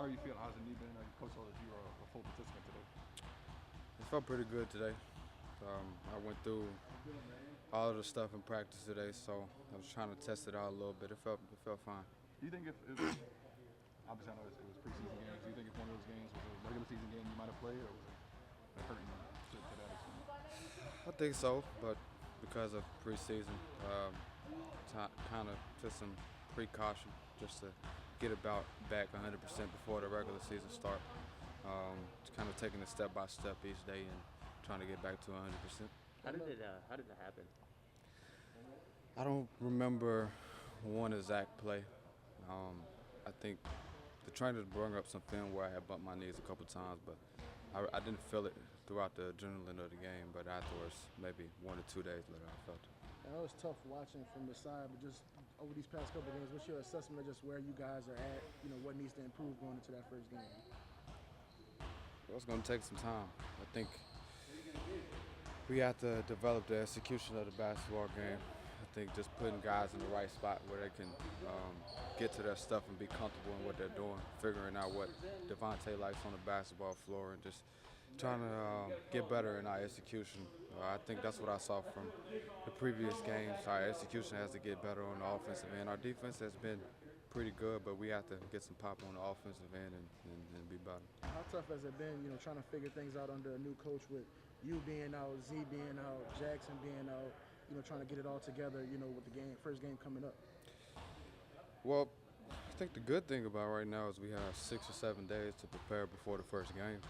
How are you feeling? How's the knee been? Coach told us you were a full participant today. It felt pretty good today. I went through all of the stuff in practice today, so I was trying to test it out a little bit. It felt fine. Do you think if obviously I know it was preseason games, do you think if one of those games was a regular season game you might have played, or was it hurting you to that extent? I think so, but because of preseason, kind of took some precaution just to get about back 100% before the regular season start. Kind of taking it step by step each day and trying to get back to 100%. How did it happen? I don't remember one exact play. I think the trainer brought up some film where I had bumped my knees a couple times, but I didn't feel it throughout the adrenaline of the game. But afterwards, maybe 1 or 2 days later, I felt it. I know it's tough watching from the side, but just over these past couple of games, what's your assessment of just where you guys are at? What needs to improve going into that first game? Well, it's going to take some time. I think we have to develop the execution of the basketball game. I think just putting guys in the right spot where they can get to their stuff and be comfortable in what they're doing, figuring out what Devontae likes on the basketball floor, and just trying to get better in our execution. I think that's what I saw from the previous games. Our execution has to get better on the offensive end. Our defense has been pretty good, but we have to get some pop on the offensive end and be better. How tough has it been, trying to figure things out under a new coach with you being out, Z being out, Jackson being out, trying to get it all together, with the first game coming up? Well, I think the good thing about right now is we have 6 or 7 days to prepare before the first game.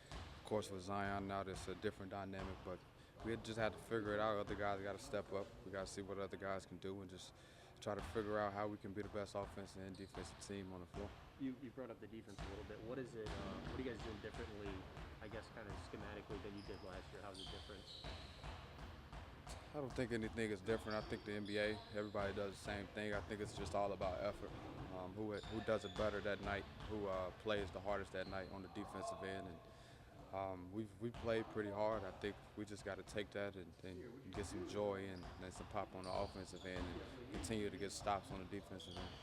Of course, with Zion now, it's a different dynamic, but we just had to figure it out. Other guys got to step up. We got to see what other guys can do and just try to figure out how we can be the best offensive and defensive team on the floor. You brought up the defense a little bit. What is it? What are you guys doing differently? I guess kind of schematically than you did last year. How's it different? I don't think anything is different. I think the NBA, everybody does the same thing. I think it's just all about effort. Who does it better that night? Who plays the hardest that night on the defensive end? And we played pretty hard. I think we just got to take that and get some joy and some pop on the offensive end and continue to get stops on the defensive end.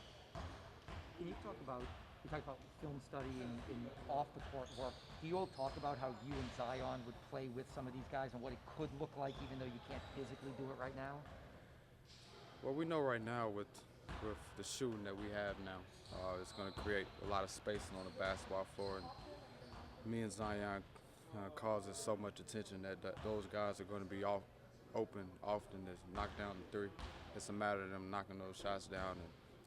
Can you talk about, you talked about film study and off-the-court work. Do you all talk about how you and Zion would play with some of these guys and what it could look like even though you can't physically do it right now? Well, we know right now with the shooting that we have now, it's going to create a lot of spacing on the basketball floor. And me and Zion causes so much attention that those guys are going to be open often to knock down the three. It's a matter of them knocking those shots down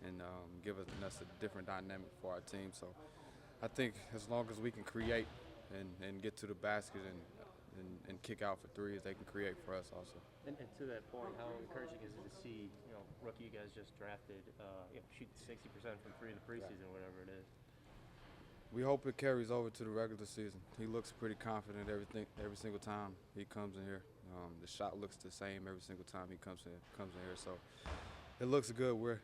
and giving us a different dynamic for our team. So I think as long as we can create and get to the basket and kick out for threes, they can create for us also. And to that point, how encouraging is it to see, rookie you gues just drafted, shoot 60% from three in the preseason, whatever it is? We hope it carries over to the regular season. He looks pretty confident every single time he comes in here. The shot looks the same every single time he comes in here. So it looks good. We're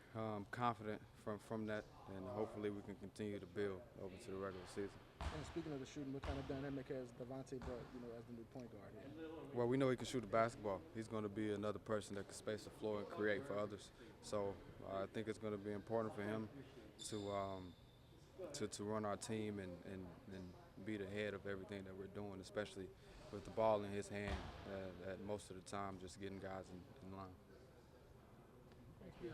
confident from that, and hopefully we can continue to build over to the regular season. And speaking of the shooting, what kind of dynamic has Devontae brought, as the new point guard here? Well, we know he can shoot the basketball. He's going to be another person that can space the floor and create for others. So I think it's going to be important for him to run our team and be the head of everything that we're doing, especially with the ball in his hand at most of the time, just getting guys in line. Thank you.